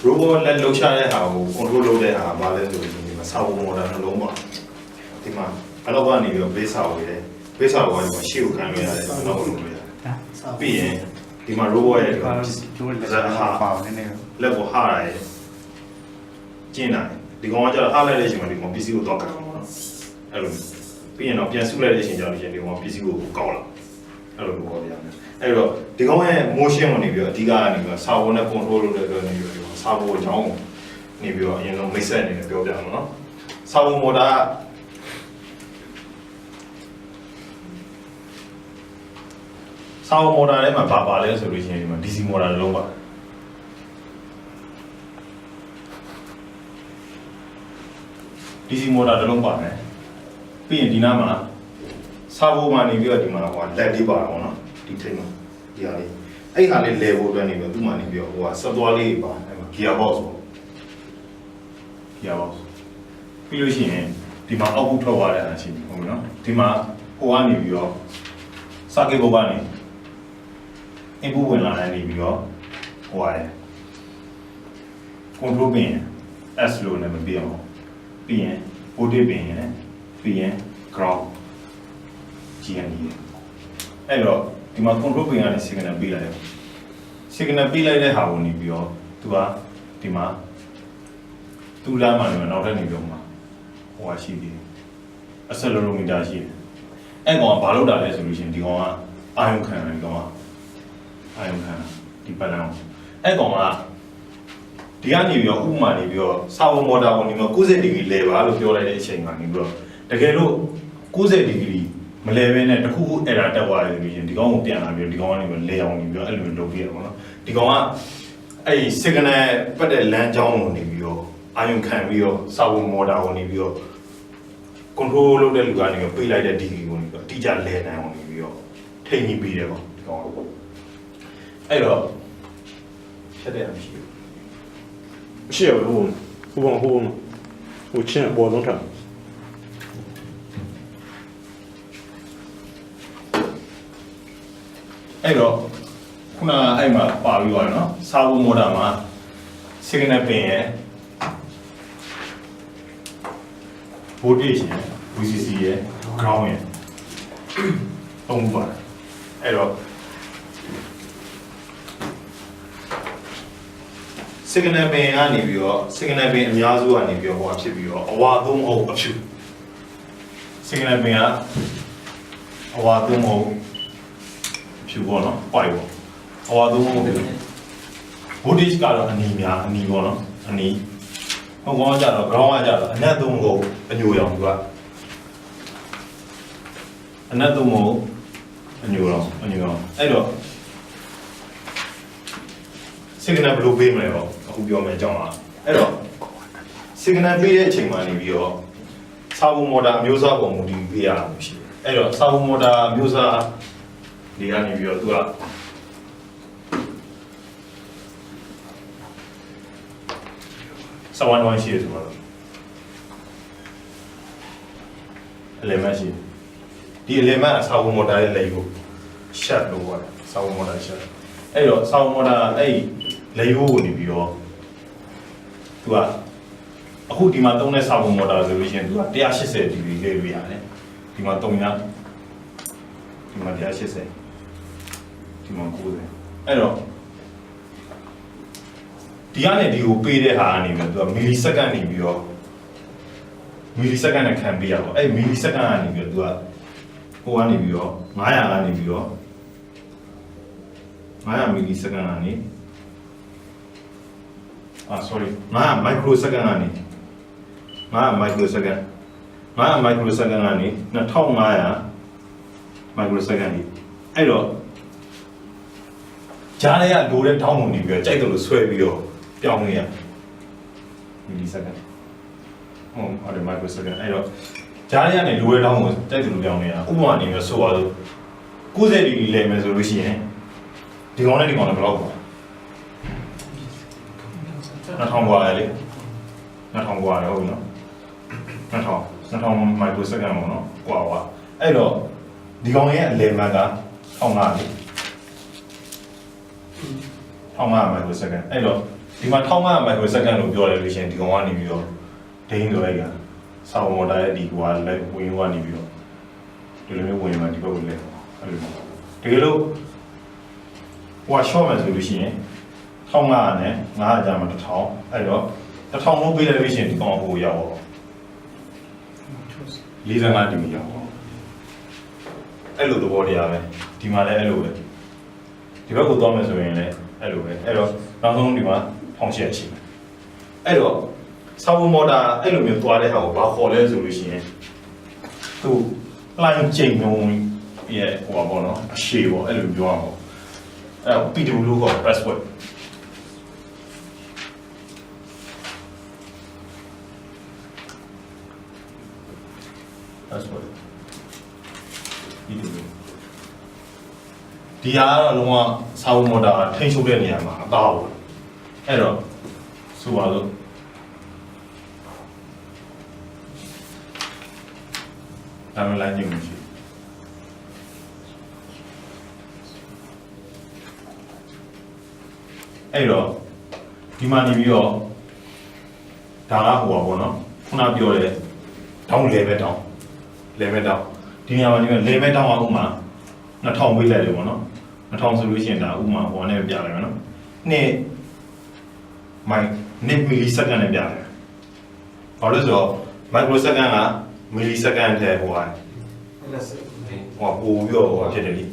robot လက်လှုပ်ရှားတဲ့ဟာကို control လုပ်တဲ့ဟာဘာလဲဆိုရင်ဒီမှာစာပုံ model နှလုံးပါဒီမှာအဲ့တော့ကနေပြီးတော့ base စာဝင်တယ် base စာဝင်ကရှေ့ကိုခံရရတယ်နောက်ကိုလုပ်လို့ရတယ်ပြီးရင်ဒီမှာ robot ရဲ့ကျိုးလက်ဟာပါနည်းနည်းလက်ကိုဟာရတယ်ကျင်းတယ်ဒီကောင်ကကျတော့ဟာလိုက်တဲ့အချိန်မှာဒီကောင် PC ကိုတော့ကောက်အောင်နော်အဲ့လိုပြီးရင်တော့ပြန်စုလိုက်တဲ့အချိန်ကျတော့ဒီကောင် PC ကိုကောက်လာအဲ့လိုပြောရတယ်အဲ့တော့ဒီကောင်ရဲ့ motion ကိုနေပြီးတော့အဓိကနေပြီးတော့စာဝင်နဲ့ control လုပ်တဲ့အတွက်နေပြီးတော့စာဝင်အကြောင်းနေပြီးတော့အရင်ဆုံးမိတ်ဆက်အနေနဲ့ပြောပြအောင်နော်စာဝင် motor စာဝင် motor ထဲမှာပါလဲဆိုလို့ရှိရင်ဒီမှာ DC motor လုံးပါ DC motor တစ်လုံးပါမယ်ပြီးရင်ဒီနားမှာစာဘိုမှာနေပြီးတော့ဒီမှာဟိုလက်လေးပါတော့နော်ဒီထိပ်မှာဒီဟာလေးအဲ့ဟာလေးလဲဖို့အတွက်နေပြီးတော့သူ့မှာနေပြီးတော့ဟိုကဆက်သွားလေးပါအဲ့မှာ gear box ပေါ့ gear box ပြီးလို့ရှိရင်ဒီမှာ output ထွက်သွားတဲ့အချိန်ဟုတ်ပြီနော်ဒီမှာဟိုကနေပြီးတော့ circuit board ကနေ input ဝင်လာတယ်နေပြီးတော့ဟိုရတယ် control pin S လို့လည်းမပြအောင်ပြီးရင် voltage pin ရယ်ပြီးရင် ground GND အဲ့တော့ဒီမှာ control pin ကနေ signal ပေးလိုက်တယ် signal ပေးလိုက်တဲ့ဟာကိုနေပြီးတော့သူကဒီမှာသူ့လမ်းမှာနေနောက်ထပ်နေပြီးတော့မှာဟိုဟာရှိသေးတယ် accelerometer ရှိတယ်အဲ့ကောင်ကဘာလုပ်တာလဲဆိုလို့ရှိရင်ဒီကောင်ကအာရုံခံတယ်ဒီကောင်ကအာရုံခံဒီပတ်လမ်းအဲ့ကောင်ကဒီကနေပြီးတော့ဥပမာနေပြီးတော့စာဝင် motor ကိုဒီမှာ90 degree လဲပါလို့ပြောလိုက်တဲ့အချိန်မှာနေပြီးတော့တကယ်လို့90 degree မလဲဘဲနဲ့တခုခု error တက်သွားတယ်ဆိုရင်ဒီကောင်ကိုပြန်လာပြီးဒီကောင်ကနေပြီးလဲအောင်နေပြီးတော့အဲ့လိုလုပ်ပြရပါတော့ဒီကောင်ကအဲ့ signal ပတ်တဲ့လမ်းကြောင်းကိုနေပြီးတော့အာရုံခံပြီးတော့စာဝင် motor ကိုနေပြီးတော့ control လုပ်တဲ့လူကနေပြီးပေးလိုက်တဲ့ degree ကိုနေပြီးတော့အတိအကျလဲနိုင်အောင်နေပြီးတော့ထိန်းပြီးပေးတယ်ပေါ့ဒီကောင်ကအဲ့တော့ချက်တယ်မရှိဘူး是有我欠我农场。အဲ့တော့ခုနကအဲ့မှာပါပြီးသွားတယ်နော်စာဝင် motor မှာ signal pin ရယ် voltage ရယ် VCC ရယ် ground ရယ်သုံးခုပါတယ်အဲ့တော့ signal pin ကနေပြီးတော့ signal pin အများစုကနေပြီးတော့ဟိုဖြစ်ပြီးတော့အဝါသုံးမဟုတ်အဖြူ signal pin ကအဝါသုံးမဟုတ်အဖြူပေါ့နော် white ပေါ့အဝါသုံးမဟုတ် voltage ကတော့အနီများအနီပေါ့နော်အနီဟိုကောင်ကကြတော့ ground ကကြတော့အနက်သုံးမဟုတ်အညိုရောင်သူကအနက်သုံးမဟုတ်အညိုရောင်အဲ့တော့ signal ဘယ်လိုပေးမလဲပေါ့အခုပြောမယ်အကြောင်းလားအဲ့တော့ signal ပေးတဲ့အချိန်မှာနေပြီးတော့စာဝင် motor အမျိုးအစားပုံမူတည်ပေးရတာရှိတယ်အဲ့တော့စာဝင် motor အမျိုးအစားဒီကနေပြီးတော့သူကစာဝင် one ရှိတယ်ဆိုတော့ element ရှိဒီ element ကစာဝင် motor ရဲ့လက်ကို shut လို့ခေါ်တယ်စာဝင် motor shut အဲ့တော့စာဝင် motor အဲ့လေယိုးကိုနေပြီးတော့သူကအခုဒီမှာသုံးတဲ့စာဝင် motor ဆိုလို့ရှိရင်သူက180 degree လေးလို့ရတယ်ဒီမှာ3ညဒီမှာ180ဒီမှာ90အဲ့တော့ဒီကနေဒီကိုပေးတဲ့ဟာကနေပြီးတော့သူက millisecond နေပြီးတော့ millisecond နဲ့ခံပေးရတော့အဲ့ millisecond ကနေပြီးတော့သူကဟိုကနေပြီးတော့900ကနေပြီးတော့900 millisecond ကနေsorry 900 microsecond ကနေ900 microsecond 900 microsecond ကနေ2500 microsecond ဒီအဲ့တော့ဂျားတွေကလိုတဲ့ထောင်းပုံနေပြီးတော့ကြိုက်တယ်လို့ဆွဲပြီးတော့ပြောင်းနေရ millisecond ဟုတ်တယ် microsecond အဲ့တော့ဂျားတွေကနေလိုတဲ့ထောင်းပုံကြိုက်တယ်လို့ပြောင်းနေရဥပမာနေပြီးဆိုပါလို့90 degree လဲမယ်ဆိုလို့ရှိရင်ဒီကောင်နဲ့ဒီကောင်နဲ့ဘယ်လောက်ပေါ့2000กว่าလေ2000กว่าလေဟုတ်ပြီနော်2000 microsecond ပေါ့နော်กว่าအဲ့တော့ဒီကောင်ရဲ့အလယ်မှန်က1500လေ1500 microsecond အဲ့တော့ ဒီမှာ1500 microsecond လို့ပြောတယ်လို့ရှိရင်ဒီကောင်ကနေပြီးတော့ဒိန်းလိုလိုက်ကစာမော်တာရဲ့ဒီကွာလက်ဝင်ကနေပြီးတော့ဒီလိုမျိုးဝင်မှဒီဘက်ကိုလက်အဲ့လိုတကယ်လို့ဟို short မယ်ဆိုလို့ရှိရင်1500နဲ့900ကြာမှ1000အဲ့တော့1000လုံးပေးလိုက်လို့ရှိရင်ဒီကောင်ဟိုရောက်တော့45ဒီမီရောက်တော့အဲ့လိုသဘောတရားပဲဒီမှာလည်းအဲ့လိုပဲဒီဘက်ကိုသွားမယ်ဆိုရင်လည်းအဲ့လိုပဲအဲ့တော့နောက်ဆုံးဒီမှာ1800ရှိတယ်အဲ့တော့ဆောင်းမော်တာအဲ့လိုမျိုးသွားတဲ့ဟာကိုဘာခေါ်လဲဆိုလို့ရှိရင်သူလိုင်းချိန်လုံးရဲ့ဟိုပါပေါ့နော်အရှိပေါ့အဲ့လိုပြောအောင်ပေါ့အဲ့တော့ PW လို့ခေါ် press word press word ဒီဟာကတော့လုံးဝဆောင်းမော်တာထိန်းချုပ်တဲ့နေရာမှာအသားပေါ့အဲ့တော့ဆိုပါလို့ဒါမှလည်းညင်မရှိအဲ့တော့ဒီမှာနေပြီးတော့ဒါကဟိုပါပေါ့နော်ခုနပြောတဲ့တောင်းလေပဲတောင်းလေပဲတောင်းဒီနေရာမှာဒီလေပဲတောင်းအောင်ဥမာ2000ပေးလိုက်တယ်ပေါ့နော်2000ဆိုလို့ရှိရင်ဒါဥမာဟိုနဲ့ပြလိုက်မယ်နော်နှစ်မိုင်နှစ်မီလီစက္ကန့်နဲ့ပြတယ်ဘာလို့ဆိုတော့မိုက်ခရိုစက္ကန့်ကမီလီစက္ကန့်တဲ့ဟိုဟာပို့ပြီးတော့ဟိုဖြစ်တယ်လေ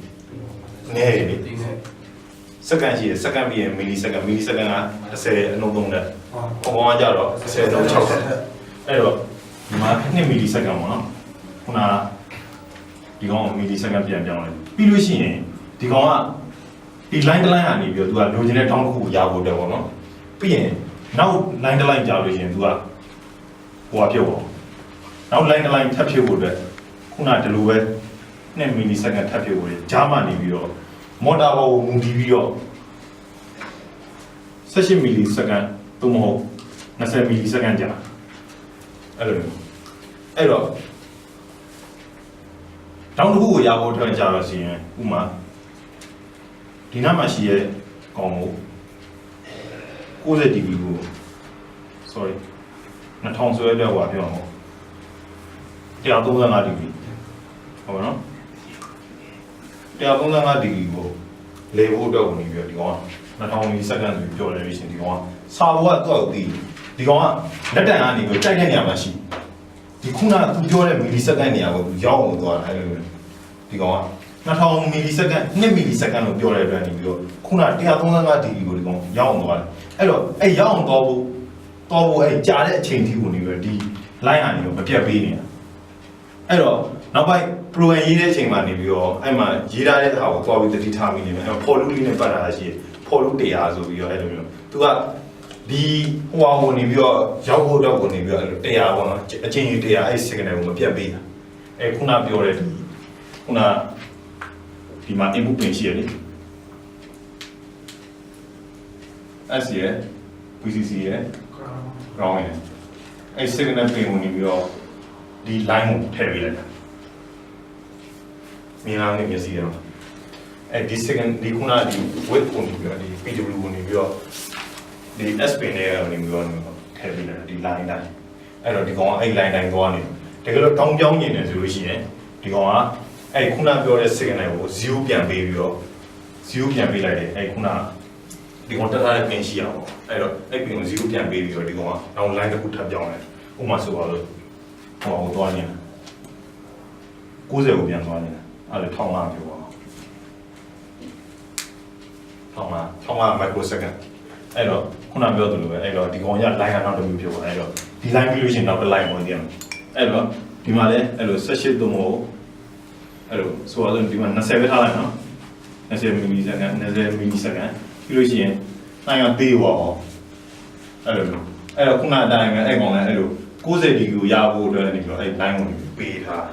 နေလေစက္ကန့်ရှိတယ်စက္ကန့်ပြီးရင်မီလီစက္ကန့်က30အနှုန်းသုံးတဲ့ဟောကကြတော့30တော့60အဲ့တော့ဒီမှာ2မီလီစက္ကန့်ပေါ့နော်ခုနဒီကောင်မီလီစက္ကန့်ပြန်ပြောင်းလိုက်ပြီးလို့ရှိရင်ဒီကောင်ကဒီ line တစ် line ကနေပြီးတော့ तू ကလိုချင်တဲ့တောင်းတစ်ခုကိုရဖို့တက်ပေါ့နော်ပြီးရင်နောက် line တစ် line ကြာလို့ရှိရင် तू ကဟိုဟာပြုတ်ပေါ့နောက် line တစ် line ထပ်ဖြုတ်ဖို့အတွက်ခုနဒီလိုပဲ2မီလီစက္ကန့်ထပ်ဖြုတ်ဖို့ဂျားမှနေပြီးတော့မော်တာဘောကိုမူတည်ပြီးတော့18မီလီစက္ကန့်သို့မဟုတ်20မီလီစက္ကန့်ကြာအဲ့လိုအဲ့တော့တောင်းတစ်ခုကိုရဖို့ထွက်ကြတော့စီရင်ဥမာဒီနားမှာရှိရဲ့ကောင်ကို90 dB ကို sorry 2000ဆိုရတဲ့ဟိုပြောအောင်135 dB ဟုတ်ပါနော်135 dB ကိုလေဖို့အတွက်ဝင်ပြီးတော့ဒီကောင်က2000မီလီစက္ကန့်ဆိုပြီးပြောတယ်လို့ရှိရင်ဒီကောင်ကစာဘောကတော့သိဒီကောင်ကလက်တံကနေပြီးတိုက်တဲ့နေရာမှာရှိဒီခုနကသူပြောတဲ့မီလီစက္ကန့်နေရာကိုရောက်အောင်သွားတာအဲ့လိုဒီကောင်က2000မီလီစက္ကန့်2မီလီစက္ကန့်လို့ပြောတဲ့အတွက်နေပြီးတော့ခုန135 dB ကိုဒီကောင်ရောက်အောင်သွားတယ်အဲ့တော့အဲ့ရောက်အောင်သွားဖို့အဲ့ကြာတဲ့အချိန်ထိကိုနေပြီးတော့ဒီ line ကနေတော့မပြတ်ပေးနေတာအဲ့တော့နောက်ပိုင်း program ရေးတဲ့အချိန်မှာနေပြီးတော့အဲ့မှာရေးထားတဲ့ဟာကိုသွားပြီးတတိထားမိနေမယ်အဲ့တော့ for loop လေးနဲ့ပတ်တာရှိတယ် for loop 100ဆိုပြီးတော့အဲ့လိုမျိုးသူကဒီဟိုဟာကိုနေပြီးတော့ရောက်ဖို့တော့ကိုနေပြီးတော့အဲ့လို100ပေါ့နော်အချိန်ကြီး100အဲ့ signal ကိုမပြတ်ပေးတာအဲ့ခုနပြောတဲ့ခုနဒီမှာ input pin ရှိရလေ S ရယ် VCC ရယ် ground ရယ်အဲ့ signal pin ကိုနေပြီးတော့ဒီ line ကိုထည့်ပေးလိုက်တာမြင်လာနေမျက်စိရတော့အဲ့ဒီ second ဒီခုနဒီ width ကိုနေပြီးတော့ဒီ PW ကိုနေပြီးတော့ဒီ S pin နဲ့ကနေပြီးတော့ထည့်ပေးလိုက်တာဒီ line တိုင်းအဲ့တော့ဒီကောင်ကအဲ့ line တိုင်းသွားနေတကယ်လို့တောင်းပြောင်းနေတယ်ဆိုလို့ရှိရင်ဒီကောင်ကအဲ့ခုနပြောတဲ့ signal ကို0ပြန်ပေးပြီးတော့0ပြန်ပေးလိုက်တယ်အဲ့ခုနဒီကောင်တက်ထားတဲ့ pin ရှိရအောင်အဲ့တော့အဲ့ pin ကို0ပြန်ပေးပြီးတော့ဒီကောင်ကနောက် line တစ်ခုထပ်ပြောင်းလိုက်ဥပမာဆိုပါလို့ဟိုသွားနေတာ90ကိုပြန်သွားနေတာအဲ့ဒါ1500ပြောပါ1500 microsecond အဲ့တော့ခုနပြောသလိုပဲအဲ့တော့ဒီကောင်ရ line ကနောက်တစ်မျိုးပြောပါအဲ့တော့ဒီ line ပြီးလို့ရှိရင်နောက်တစ် line ဝင်ပြန်အဲ့တော့ဒီမှာလည်းအဲ့လို18သုံးဖို့အဲ့လိုဆိုတော့ဒီမှာ20ပဲထားလိုက်နော်20မီလီစက္ကန့်20မီလီစက္ကန့်ပြီးလို့ရှိရင်တိုင်းကသေးပါအောင်အဲ့လိုအဲ့တော့ခုနအတိုင်းပဲအဲ့ကောင်လည်းအဲ့လို90 degree ကိုရဖို့အတွက်နေပြီးတော့အဲ့ line ကိုပေးထား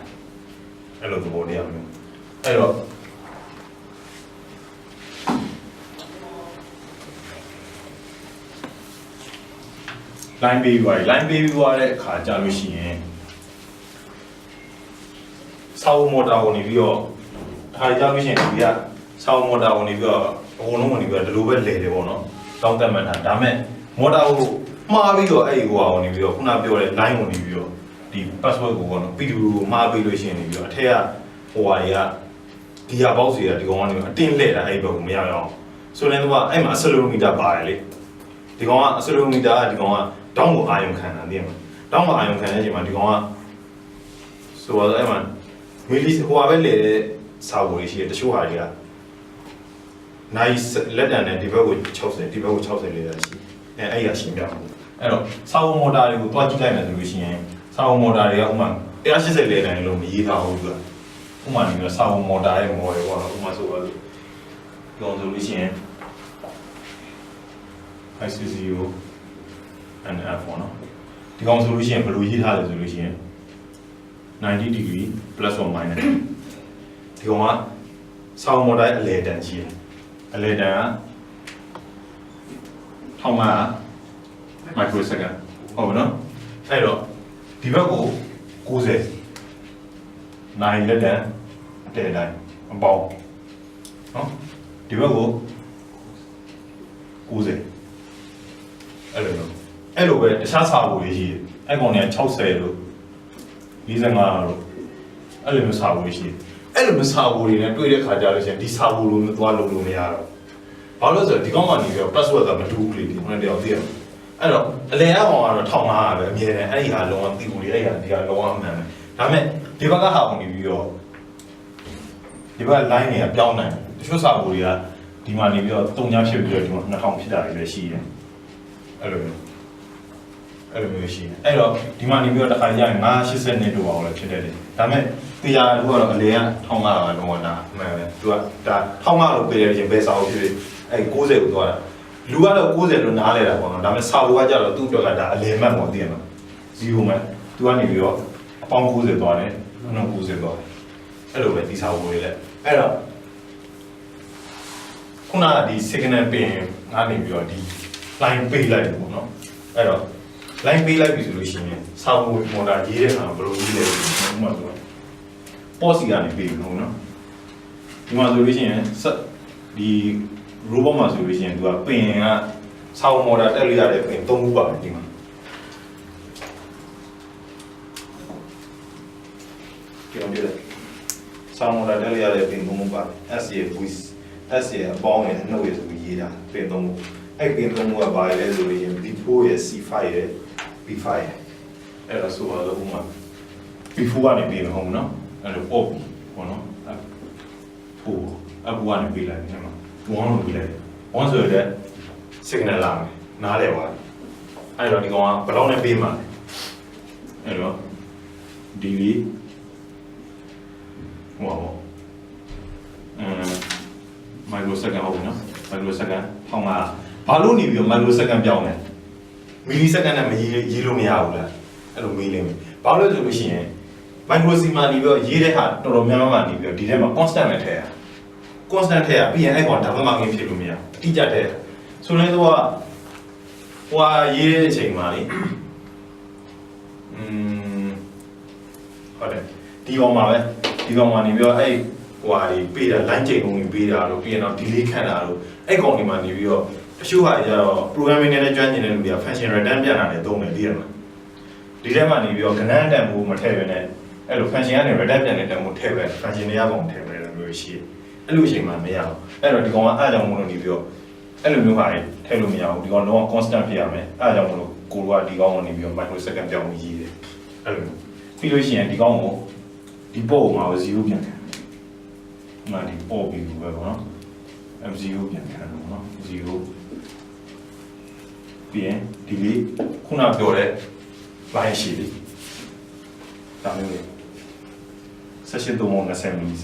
အဲ့လိုသဘောတရားမျိုးအဲ့တော့line ပေးပြီးသွားတဲ့အခါကြာလို့ရှိရင်ဆောင်းမော်တာကိုနေပြီးတော့ဒါကြာလို့ရှိရင်ဒီကဆောင်းမော်တာကိုနေပြီးတော့အကုန်လုံးကိုနေပြီးတော့ဒီလိုပဲလဲတယ်ပေါ့နော်တောင်းတက်မှန်တာဒါမဲ့ မော်တာကိုမှားပြီးတော့အဲ့ဒီဟိုအောင်နေပြီးတော့ခုနပြောတဲ့ line ကိုနေပြီးတော့ဒီ password ကိုပေါ့နော် P2 ကိုမှားပြီးလို့ရှိရင်နေပြီးတော့အထက်ကဟိုဟာတွေကဒီဟာဘောက်စီကဒီကောင်ကနေအတင်းလှည့်တာအဲ့ဒီဘက်ကိုမရအောင်ဆိုရင်တော့အဲ့မှာ accelerometer ပါတယ်လေဒီကောင်က accelerometer ကဒီကောင်ကတောင်းကိုအာရုံခံတာသိရမလားတောင်းကိုအာရုံခံတဲ့အချိန်မှာဒီကောင်ကဆိုတော့အဲ့မှာမီလီဟိုဟာပဲလေတဲ့စာဝေးရှိတယ်တချို့ဟာတွေကနိုင်လက်တန်နဲ့ဒီဘက်ကို60ဒီဘက်ကို60လေးတာရှိအဲ့ရရှင်းပြအောင်အဲ့တော့စာဝမော်တာတွေကိုတွားကြည့်လိုက်မယ်ဆိုလို့ရှိရင်စာဝမော်တာတွေကဥမာ180လေးတန်လုံးမရေးထားဘူးသူကဥမာနေပြီးစာဝမော်တာရဲ့မော်တွေပေါ့နော်ဥမာဆိုတော့ဒီကောင်ဆိုလို့ရှိရင် ICCO NF ပေါ့နော်ဒီကောင်ဆိုလို့ရှိရင်ဘယ်လိုရေးထားလဲဆိုလို့ရှိရင်90 degree plus or minus ဒီကောင်ကစာဝမော်တာရဲ့အလဲတန်ကြီးတယ်အလဲတန်က1500 microsecond ဟုတ်နော်အဲ့တော့ဒီဘက်ကို90နိုင်လက်တန်အတဲတိုင်းအပေါင်းနော်ဒီဘက်ကို90အဲ့လိုပဲတခြားစာဖို့ရေးရှိတယ်အဲ့ကောင်တွေက60လို့45လို့အဲ့လိုမျိုးစာဖို့ရှိတယ်အဲ့လိုမျိုးစာဖို့တွေနဲ့တွေ့တဲ့ခါကြလို့ရှိရင်ဒီစာဖို့လိုမျိုးသွားလို့မရတော့ဘာလို့လဲဆိုတော့ဒီကောင်ကနေပြီးတော့ password ကမတူဘူးလေဒီခုနတည်းအောင်သိရအဲ့တော့အလဲအကောင်ကတော့1500ပဲအမြဲတမ်းအဲ့ဒီဟာလုံးဝသိဘူးလေအဲ့ဒီဟာလုံးဝအမှန်ပဲဒါပေမဲ့ဒီဘက်ကဟာဝင်ပြီးတော့ဒီဘက် line တွေကပြောင်းနိုင်တချို့စာဖို့တွေကဒီမှာနေပြီးတော့တုံညာဖြစ်ပြီးတော့ဒီမှာ2000ဖြစ်တာတွေလည်းရှိတယ်အဲ့လိုမျိုးရှိတယ်အဲ့တော့ဒီမှာနေပြီးတော့တစ်ခါကျရင်980နှစ်တို့ပါလို့ဖြစ်တယ်လေဒါပေမဲ့တရားတို့ကတော့အလဲက1500လုံးဝတာအမှန်ပဲသူကဒါ1500လို့ပေးရခြင်းပဲစာအုပ်ဖြစ်အဲ့90ကိုသွားတာလူကတော့90လို့နားလဲတာပေါ့နော်ဒါပေမဲ့စာအုပ်ကကြတော့သူ့အတွက်ကဒါအလဲမှတ်ပေါ့သိရမှာ0မှတ်သူကနေပြီးတော့အပေါင်း90သွားတယ်90သွားတယ်အဲ့လိုပဲဒီစာအုပ်တွေလည်းအဲ့တော့ခုနကဒီ signal ပင်ငါနေပြီးတော့ဒီ line ပေးလိုက်တယ်ပေါ့နော်အဲ့တော့ line ပေးလိုက်ပြီဆိုလို့ရှိရင်စာအုပ်မော်တာရေးတဲ့အခါဘယ်လိုရေးလဲဥပမာဆိုတော့ port စီကနေပေးပြီဟုတ်နော်ဒီမှာဆိုလို့ရှိရင်ဒီ robot မှာဆိုလို့ရှိရင်သူကပင်ကစာအုပ်မော်တာတက်လို့ရတဲ့ပင်3ခုပါတယ်ဒီမှာကြောင်ပြတယ်စာအုပ်မော်တာတက်လို့ရတဲ့ပင်3ခုပါတယ် S ရဲ့ voice S ရဲ့အပေါင်းရဲ့နှုတ်ရဲ့ဆိုပြီးရေးတာပင်3ခုအဲ့ပင်3ခုကဘာလဲဆိုလို့ရှိရင် B4 ရဲ့ C5 ရဲ့ B5 ရဲ့အဲ့ဒါဆိုတော့ဥပမာ B4 ကနေပြီးမှာဟုတ်နော်အဲ့လိုပေါ့ပေါ့နော်ပို့အပူကနေပြီးလိုက်တယ်မှာ1လို့ပြီးလိုက်1ဆိုရတဲ့ signal လာမယ်နားလဲသွားအဲ့တော့ဒီကောင်ကဘယ်လောက်နဲ့ပေးမှာလဲအဲ့တော့ဒီလီဟောmicrosecond ဟုတ်ပြီနော် microsecond ဟောင်းမှာဘာလို့နေပြီးတော့ microsecond ပြောင်းလဲ millisecond နဲ့မရေးလို့မရဘူးလားအဲ့လိုမေးလိမ့်မယ်ဘာလို့လဲဆိုလို့ရှိရင် microsecond မှာနေပြီးတော့ရေးတဲ့ဟာတော်တော်များများမှာနေပြီးတော့ဒီထဲမှာ constant နဲ့ထည့်ရ constant ထည့်ရပြီးရင်အဲ့ကောင်ဒါမှမဟုတ်ဖြစ်လို့မရအတိအကျထည့်ဆိုရင်တော့ဟိုရေးတဲ့အချိန်မှာလေဟုတ်တယ်ဒီကောင်မှာပဲဒီကောင်မှာနေပြီးတော့အဲ့ဟိုဟာတွေပေးတာ line ချိန်ကုန်တွေပေးတာလို့ပြီးရင်တော့ delay ခန့်တာလို့အဲ့ကောင်တွေမှာနေပြီးတော့တချို့ဟာကြတော့ programming နဲ့ကျွမ်းကျင်တဲ့လူတွေက function return ပြန်လာတယ်သုံးတယ်သိရမှာဒီထဲမှာနေပြီးတော့ကဏ္ဍတန်ဖိုးမထည့်ဘဲနဲ့အဲ့လို function ကနေ return ပြန်တဲ့တန်ဖိုးထည့်ပဲ function တွေရကောင်ထည့်ပဲလို့မျိုးရှိတယ်အဲ့လိုအချိန်မှာမရဘူးအဲ့တော့ဒီကောင်ကအားကြောင့်မလို့နေပြီးတော့အဲ့လိုမျိုးဟာတွေထည့်လို့မရဘူးဒီကောင်လုံးဝ constant ဖြစ်ရမယ်အားကြောင့်မလို့ကိုကဒီကောင်ကနေပြီးတော့ microsecond ပြောင်းပြီးရေးတယ်အဲ့လိုပြီးလို့ရှိရင်ဒီကောင်ကိုဒီပို့မှာ0ပြန်ခံမှာဒီပို့ပြီးပဲပေါ့နော် M0 ပြန်ခံတော့နော်0ပြီးရင်ဒီလေးခုနပြောတဲ့ line ရှိပြီဒါမျိုးလေ18 3 20 ms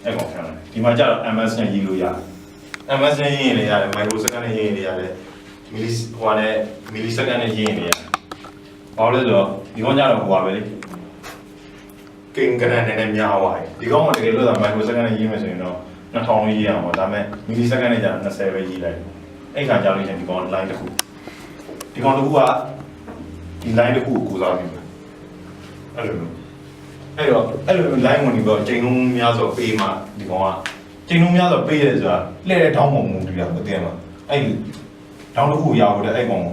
အဲ့ကောင်ခံတယ်ဒီမှာကျတော့ ms နဲ့ရေးလို့ရတယ် ms နဲ့ရေးရင်လည်းရတယ် microsecond နဲ့ရေးရင်လည်းရတယ် millisecond နဲ့ရေးရင်လည်းရတယ်ဘာလို့လဲဆိုတော့ဒီကောင်ကျတော့ဟိုပါပဲလေကင်ကရန်နဲ့များသွားတယ်ဒီကောင်ကတကယ်လို့သာ microsecond နဲ့ရေးမယ်ဆိုရင်တော့2000လို့ရေးရအောင်ဒါပေမဲ့ millisecond နဲ့ကျတော့20ပဲရေးလိုက်အဲ့ခါကျလို့ရှင်ဒီကောင် line တစ်ခုဒီကောင်တစ်ခုကဒီ line တစ်ခုကိုစားပြီးအဲ့လိုအဲ့တော့အဲ့လို line ဝင်ပြီးတော့ချိန်လုံးများဆိုပေးမှဒီကောင်ကချိန်လုံးများဆိုပေးရဲဆိုတာလှည့်တဲ့ထောင်းပုံမူတူတာမသိမှာအဲ့ဒီ တောင်းတစ်ခုရဖို့တဲ့အဲ့ကောင်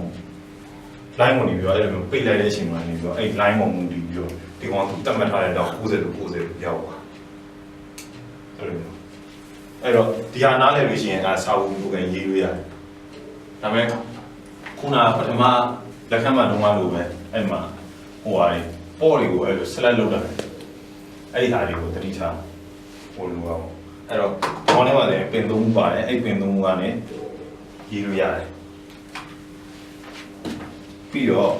line ကိုနေပြီးတော့အဲ့လိုပိတ်လိုက်တဲ့အချိန်မှာနေပြီးတော့အဲ့ line ကိုမူတည်ပြီးတော့ဒီကောင်ကသူတတ်မှတ်ထားတဲ့တော့90ရောက်သွားအဲ့လိုအဲ့တော့ဒီဟာနားလည်လို့ရှိရင်အဲစာအုပ်ကိုကန်ရေးလို့ရတယ်ဒါပေမဲ့ခုနပထမလက်ခံမှတော့မလို့ပဲအဲ့မှာဟိုဟာပေါ့တွေကိုအဲ့လို select လုပ်တာအဲ့ဒီဟာတွေကိုတတိထားဟိုလိုအောင်အဲ့တော့ခေါင်းထဲမှာလည်းပင်သုံးခုပါတယ်အဲ့ပင်သုံးခုကနေရေးလို့ရတယ်ပြီးတော့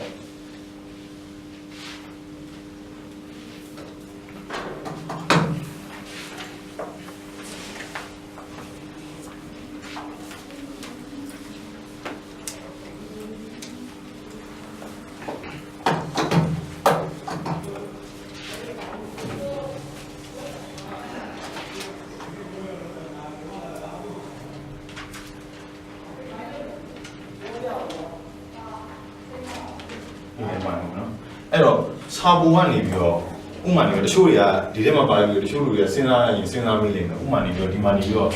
အဲ့တော့စာပုံကနေပြီးတော့ဥမာနေတချို့တွေကဒီထဲမှာပါပြီးတချို့လူတွေကစဉ်းစားရင်စဉ်းစားမိလိမ့်မယ်ဥမာနေပြီးတော့ဒီမှာနေပြီးတော့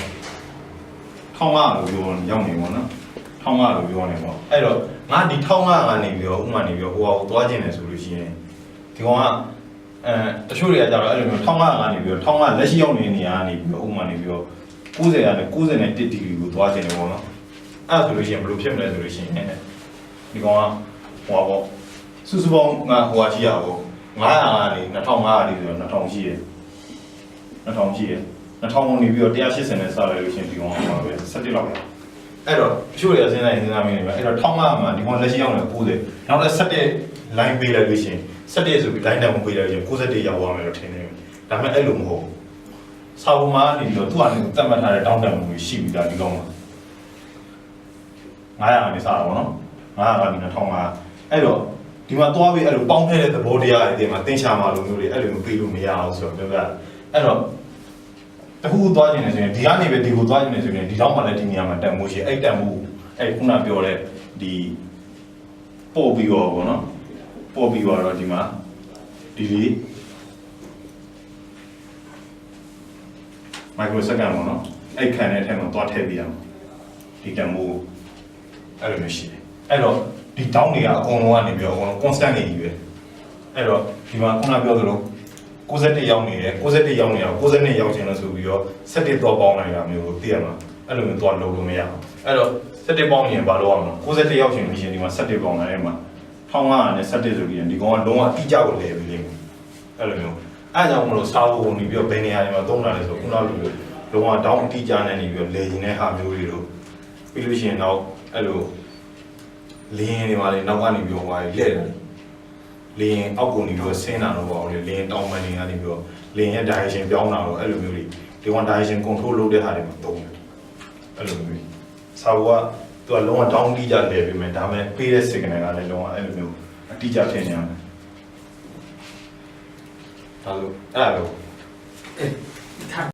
1500လို့ပြောရောက်နေပေါ့နော်1500လို့ပြောနေပေါ့အဲ့တော့ငါဒီ1500ကနေပြီးတော့ဥမာနေပြီးတော့ဟိုဟာကိုသွားခြင်းတယ်ဆိုလို့ရှိရင်ဒီကောင်ကတချို့တွေကကြတော့အဲ့လိုမျိုး1500ကနေပြီးတော့1500လက်ရှိရောက်နေတဲ့နေရာကနေပြီးတော့ဥမာနေပြီးတော့90ကနေ91ဒီဂရီကိုသွားခြင်းတယ်ပေါ့နော်အဲ့ဒါဆိုလို့ရှိရင်ဘယ်လိုဖြစ်မလဲဆိုလို့ရှိရင်ဒီကောင်ကဟိုပါပေါ့စုစုပေါင်းငါဟိုဟာရှိရပေါ့900ကနေ2500လေးဆိုတော့2000ရှိတယ်2000ရှိတယ်2000နေပြီးတော့180နဲ့စလိုက်လို့ရှိရင်ဒီကောင်ဟိုပဲ17လောက်ရအဲ့တော့တချို့တွေကစဉ်းစားရင်စဉ်းစားမိနေမှာအဲ့တော့1500မှာဒီကောင်လက်ရှိရောက်နေ90နောက်လည်း17 line ပေးလိုက်လို့ရှိရင်17ဆိုပြီး line တက်မပေးလိုက်လို့ရှိရင်91ရောက်သွားမယ်လို့ထင်နေတယ်ဒါပေမဲ့အဲ့လိုမဟုတ်စာပုံမှာနေပြီးတော့သူ့အနေနဲ့သတ်မှတ်ထားတဲ့တောင်းတမှုရှိပြီးသားဒီကောင်မှာ900ကနေစတာပေါ့နော်900ကနေ2500အဲ့တော့ဒီမှာသွားပြီးအဲ့လိုပေါင်းထည့်တဲ့သဘောတရားတွေဒီမှာသင်္ချာမှာလိုမျိုးတွေအဲ့လိုမျိုးပြေးလို့မရအောင်ဆိုတော့ပြောပြအဲ့တော့တခုသွားခြင်းနေဆိုရင်ဒီကနေပဲဒီကိုသွားခြင်းနေဆိုရင်ဒီတော့မှလည်းဒီနေရာမှာတန်မိုးရှိအဲ့တန်မိုးအဲ့ခုနပြောတဲ့ဒီပို့ပြီးတော့ဗောနော်ပို့ပြီးတော့ဒီမှာဒီလေးမိုက်ခရိုစက္ကန့်ပေါ့နော်အဲ့ခံတဲ့ထဲမှာသွားထည့်ပြရမှာဒီတန်မိုးအဲ့လိုမျိုးရှိတယ်အဲ့တော့ဒီတောင်းတွေကအကုန်လုံးကနေပြီးတော့အကုန်လုံး constant နေကြီးပဲအဲ့တော့ဒီမှာခုနပြောသလို61ရောက်နေတယ်61ရောက်နေတော့62ရောက်ချင်လို့ဆိုပြီးတော့17တော့ပေါင်းလိုက်တာမျိုးကိုသိရမှာအဲ့လိုမျိုးတော့လုပ်လို့မရဘူးအဲ့တော့17ပေါင်းရင်ဘာလုပ်အောင်လဲ61ရောက်ချင်လို့ရှိရင်ဒီမှာ17ပေါင်းလိုက်အဲ့မှာ1500နဲ့17ဆိုပြီးရင်ဒီကောင်ကလုံးဝအတိအကျကိုလဲပြီးလိမ့်မယ်အဲ့လိုမျိုးအဲ့ကြောင့်မလို့စားဖို့နေပြီးတော့ဘယ်နေရာတွေမှာသုံးတာလဲဆိုခုနလိုလုံးဝတောင်းအတိအကျနဲ့နေပြီးတော့လဲရင်တဲ့ဟာမျိုးတွေတို့ပြီးလို့ရှိရင်တော့အဲ့လိုလင်းနေပါလေနောက်ကနေပြောသွားပြီလက်တယ်လင်းအောက်ကနေပြီးတော့ဆင်းတာတော့ပေါ့လေလင်းတောင်းပန်နေကနေပြီးတော့လင်းရဲ့ direction ပြောင်းတာတော့အဲ့လိုမျိုးတွေဒီ one direction control လုပ်တဲ့ဟာတွေမှာသုံးတယ်အဲ့လိုမျိုးစာဝါသူကလုံးဝ down တိကျလဲပြီးမယ်ဒါပေမဲ့ပေးတဲ့ signal ကလည်းလုံးဝအဲ့လိုမျိုးအတိအကျဖြစ်နေရတယ်ဒါဆိုအဲ့လို